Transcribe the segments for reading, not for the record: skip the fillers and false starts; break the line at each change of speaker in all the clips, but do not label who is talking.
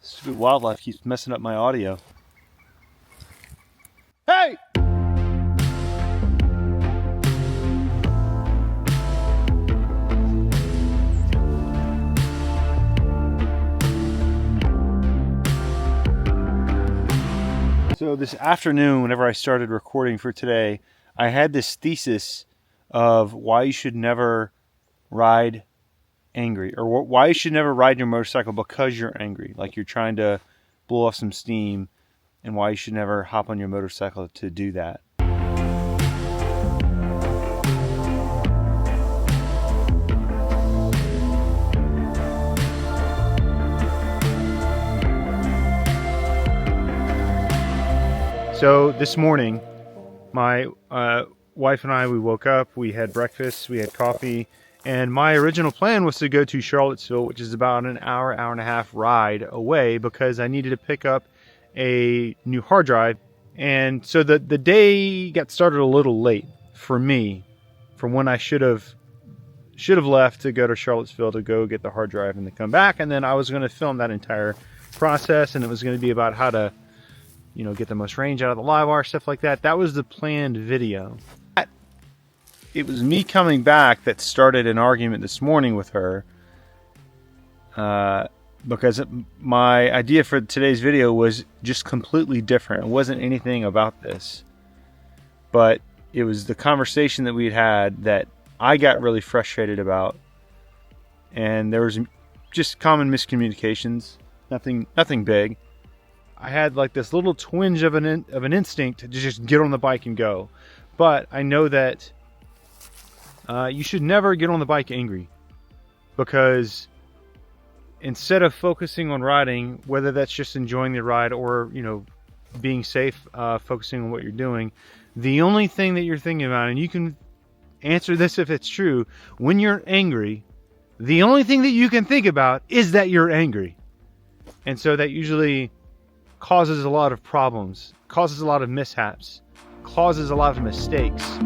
Stupid wildlife keeps messing up my audio. Hey! So this afternoon, whenever I started recording for today, I had this thesis of why you should never ride angry, or why you should never ride your motorcycle because you're angry, like you're trying to blow off some steam, and why you should never hop on your motorcycle to do that. So this morning, my wife and I, we woke up, we had breakfast, we had coffee, and my original plan was to go to Charlottesville, which is about an hour, hour and a half ride away, because I needed to pick up a new hard drive. And so the day got started a little late for me from when I should have left to go to Charlottesville to go get the hard drive and to come back. And then I was going to film that entire process, and it was going to be about how to, you know, get the most range out of the live wire, stuff like that. That was the planned video. It was me coming back that started an argument this morning with her, because my idea for today's video was just completely different. It wasn't anything about this, but it was the conversation that we'd had that I got really frustrated about, and there was just common miscommunications, nothing big. I had like this little twinge of an instinct to just get on the bike and go, but I know that you should never get on the bike angry, because instead of focusing on riding, whether that's just enjoying the ride or, you know, being safe, focusing on what you're doing, the only thing that you're thinking about, and you can answer this if it's true, when you're angry, the only thing that you can think about is that you're angry. And so that usually causes a lot of problems, causes a lot of mishaps, causes a lot of mistakes.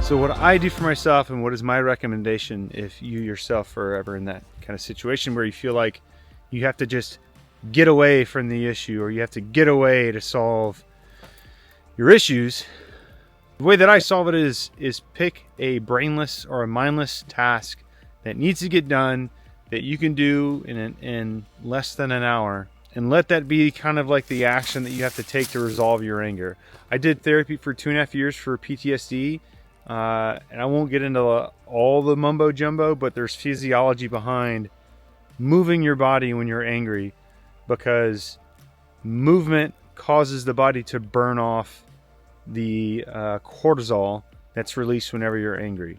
So what I do for myself, and what is my recommendation if you yourself are ever in that kind of situation where you feel like you have to just get away from the issue, or you have to get away to solve your issues, the way that I solve it is pick a brainless or a mindless task that needs to get done, that you can do in less than an hour, and let that be kind of like the action that you have to take to resolve your anger. I did therapy for 2.5 years for PTSD. And I won't get into all the mumbo jumbo, but there's physiology behind moving your body when you're angry, because movement causes the body to burn off the cortisol that's released whenever you're angry.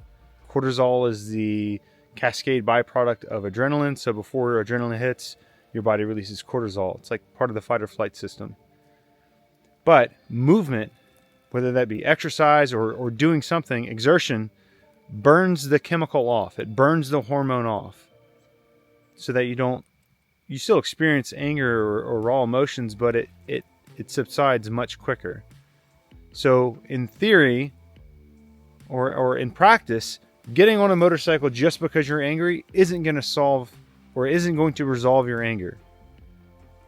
Cortisol is the cascade byproduct of adrenaline. So before adrenaline hits, your body releases cortisol. It's like part of the fight or flight system. But movement, whether that be exercise or doing something, exertion, burns the chemical off. It burns the hormone off, so that you still experience anger or raw emotions, but it subsides much quicker. So in theory, or in practice, getting on a motorcycle just because you're angry isn't going to solve, or isn't going to resolve your anger.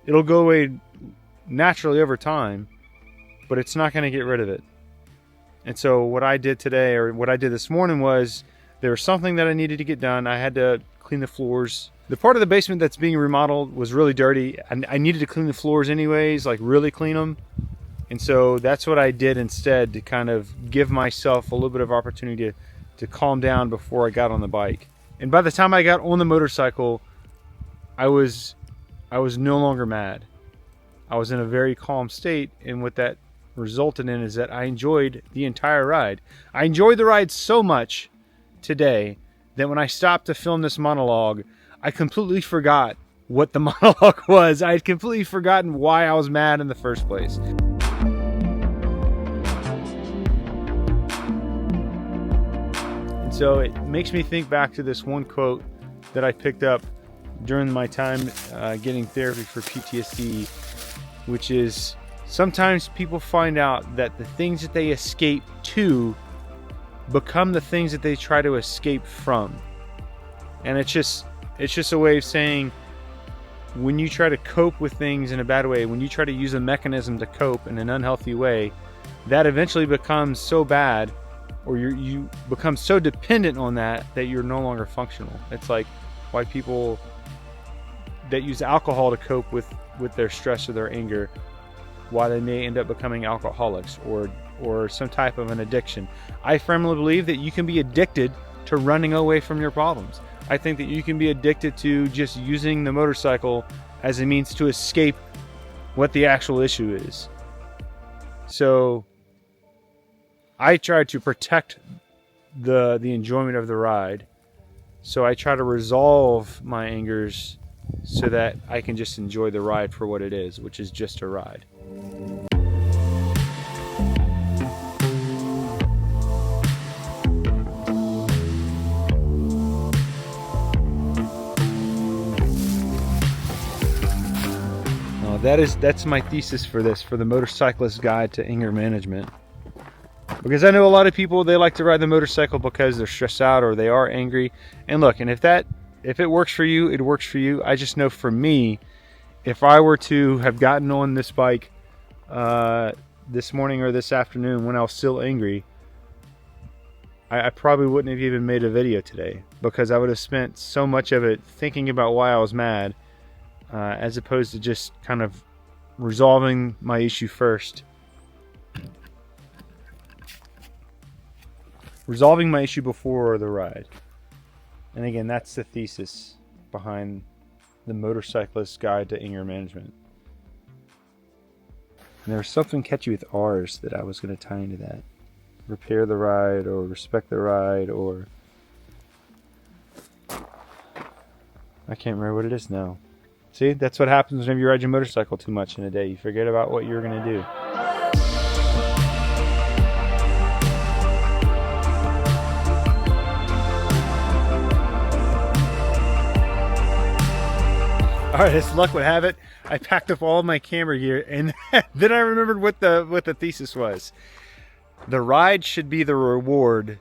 It'll go away naturally over time, but it's not going to get rid of it. And so what I did today, or what I did this morning, was there was something that I needed to get done. I had to clean the floors. The part of the basement that's being remodeled was really dirty, and I needed to clean the floors anyways, like really clean them. And so that's what I did instead, to kind of give myself a little bit of opportunity to calm down before I got on the bike. And by the time I got on the motorcycle, I was no longer mad. I was in a very calm state, and what that resulted in is that I enjoyed the entire ride. I enjoyed the ride so much today that when I stopped to film this monologue, I completely forgot what the monologue was. I had completely forgotten why I was mad in the first place. And so it makes me think back to this one quote that I picked up during my time getting therapy for PTSD, which is, sometimes people find out that the things that they escape to become the things that they try to escape from. And it's just a way of saying, when you try to cope with things in a bad way, when you try to use a mechanism to cope in an unhealthy way, that eventually becomes so bad, or you become so dependent on that you're no longer functional. It's like why people that use alcohol to cope with their stress or their anger, why they may end up becoming alcoholics or some type of an addiction. I firmly believe that you can be addicted to running away from your problems. I think that you can be addicted to just using the motorcycle as a means to escape what the actual issue is. So I try to protect the enjoyment of the ride. So I try to resolve my angers so that I can just enjoy the ride for what it is, which is just a ride. That's my thesis for this, for the Motorcyclist Guide to Anger Management. Because I know a lot of people, they like to ride the motorcycle because they're stressed out or they are angry. And look, and if it works for you, it works for you. I just know for me, if I were to have gotten on this bike this morning or this afternoon when I was still angry, I probably wouldn't have even made a video today, because I would have spent so much of it thinking about why I was mad, as opposed to just kind of resolving my issue first. Resolving my issue before the ride. And again, that's the thesis behind the Motorcyclist Guide to Anger Management. And there was something catchy with R's that I was going to tie into that. Repair the ride, or respect the ride, or I can't remember what it is now. See, that's what happens whenever you ride your motorcycle too much in a day. You forget about what you're going to do. All right, as luck would have it, I packed up all of my camera gear, and then I remembered what the thesis was. The ride should be the reward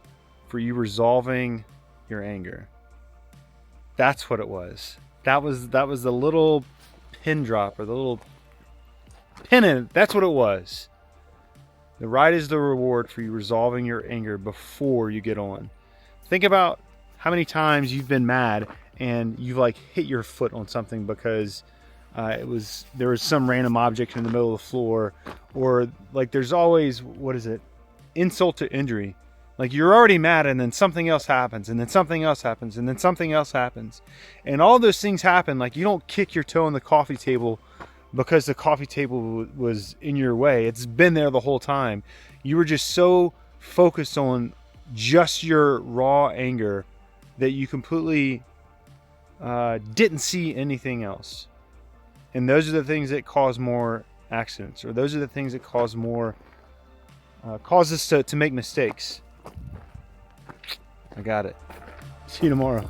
for you resolving your anger. That's what it was. That was the little pin drop, or the little pin in it. That's what it was. The ride is the reward for you resolving your anger before you get on. Think about how many times you've been mad and you've like hit your foot on something because there was some random object in the middle of the floor, or like there's always, what is it? Insult to injury. Like you're already mad, and then something else happens, and then something else happens, and then something else happens. And all those things happen. Like you don't kick your toe on the coffee table because the coffee table was in your way. It's been there the whole time. You were just so focused on just your raw anger that you completely didn't see anything else. And those are the things that cause more accidents, or those are the things that cause more cause us to make mistakes. I got it. See you tomorrow.